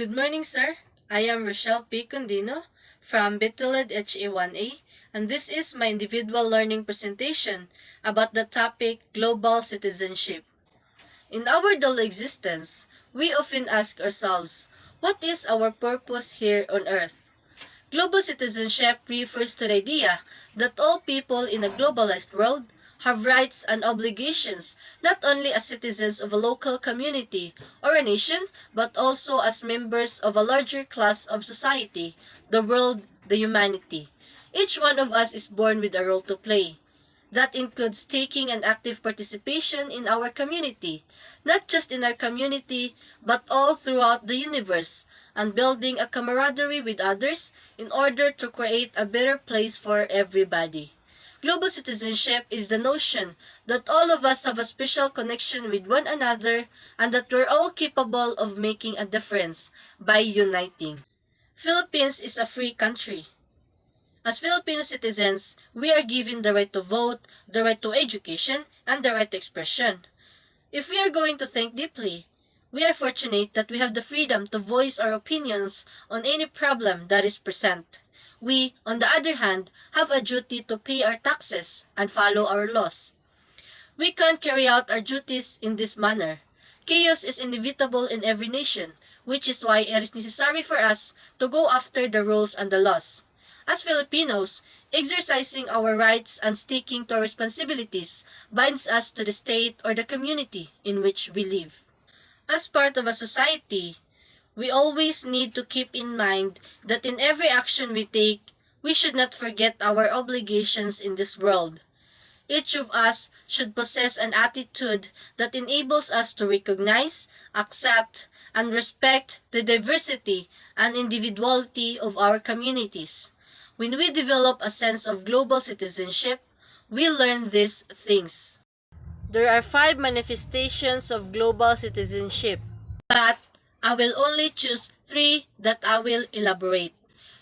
Good morning, sir. I am Rocheal Condino from Bitulid HA1A, and this is my individual learning presentation about the topic Global Citizenship. In our daily existence, we often ask ourselves, what is our purpose here on Earth? Global citizenship refers to the idea that all people in a globalized world have rights and obligations not only as citizens of a local community or a nation, but also as members of a larger class of society, the world, the humanity. Each one of us is born with a role to play. That includes taking an active participation in our community, not just in our community, but all throughout the universe, and building a camaraderie with others in order to create a better place for everybody. Global citizenship is the notion that all of us have a special connection with one another and that we're all capable of making a difference by uniting. Philippines is a free country. As Filipino citizens, we are given the right to vote, the right to education, and the right to expression. If we are going to think deeply, we are fortunate that we have the freedom to voice our opinions on any problem that is present. We, on the other hand, have a duty to pay our taxes and follow our laws. We can't carry out our duties in this manner. Chaos is inevitable in every nation, which is why it is necessary for us to go after the rules and the laws. As Filipinos, exercising our rights and sticking to our responsibilities binds us to the state or the community in which we live. As part of a society, we always need to keep in mind that in every action we take, we should not forget our obligations in this world. Each of us should possess an attitude that enables us to recognize, accept, and respect the diversity and individuality of our communities. When we develop a sense of global citizenship, we learn these things. There are 5 manifestations of global citizenship, but I will only choose 3 that I will elaborate.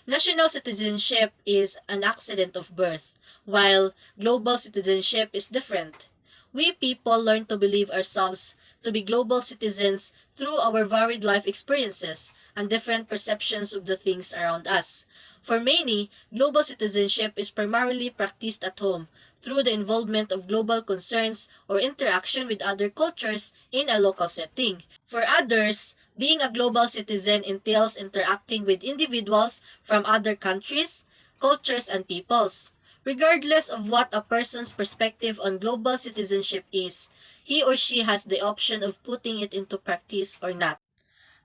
National citizenship is an accident of birth, while global citizenship is different. We people learn to believe ourselves to be global citizens through our varied life experiences and different perceptions of the things around us. For many, global citizenship is primarily practiced at home through the involvement of global concerns or interaction with other cultures in a local setting. For others, being a global citizen entails interacting with individuals from other countries, cultures, and peoples. Regardless of what a person's perspective on global citizenship is, he or she has the option of putting it into practice or not.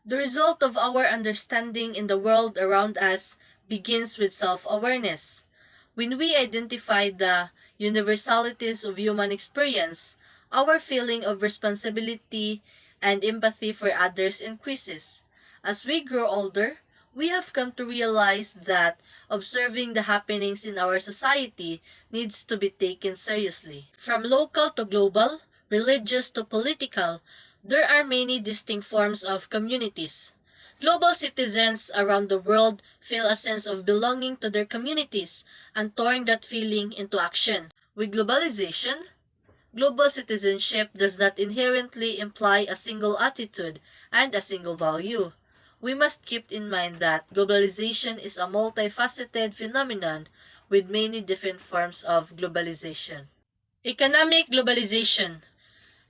The result of our understanding in the world around us begins with self-awareness. When we identify the universalities of human experience, our feeling of responsibility and empathy for others increases. As we grow older, we have come to realize that observing the happenings in our society needs to be taken seriously. From local to global, religious to political, there are many distinct forms of communities. Global citizens around the world feel a sense of belonging to their communities and turn that feeling into action. With globalization, global citizenship does not inherently imply a single attitude and a single value. We must keep in mind that globalization is a multifaceted phenomenon with many different forms of globalization. Economic globalization.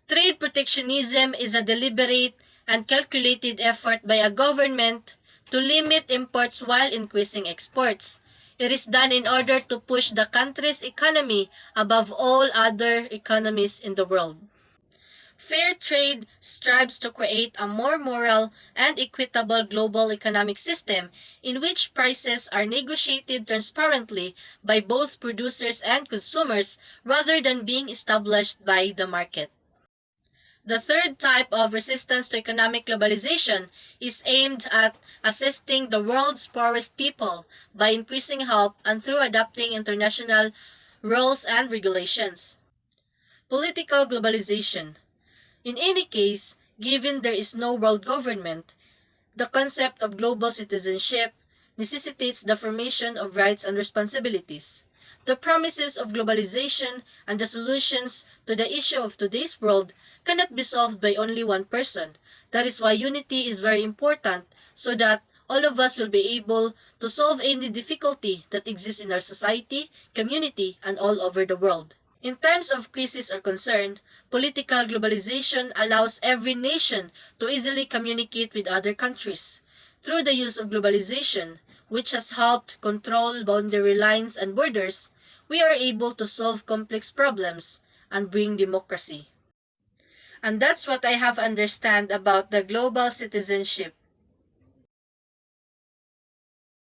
Trade protectionism is a deliberate and calculated effort by a government to limit imports while increasing exports. It is done in order to push the country's economy above all other economies in the world. Fair trade strives to create a more moral and equitable global economic system in which prices are negotiated transparently by both producers and consumers rather than being established by the market. The third type of resistance to economic globalization is aimed at assisting the world's poorest people by increasing help and through adopting international rules and regulations. Political globalization. In any case, given there is no world government, the concept of global citizenship necessitates the formation of rights and responsibilities. The promises of globalization and the solutions to the issue of today's world cannot be solved by only one person. That is why unity is very important so that all of us will be able to solve any difficulty that exists in our society, community, and all over the world. In times of crisis or concern, political globalization allows every nation to easily communicate with other countries. Through the use of globalization, which has helped control boundary lines and borders, we are able to solve complex problems and bring democracy. And that's what I have understand about the global citizenship.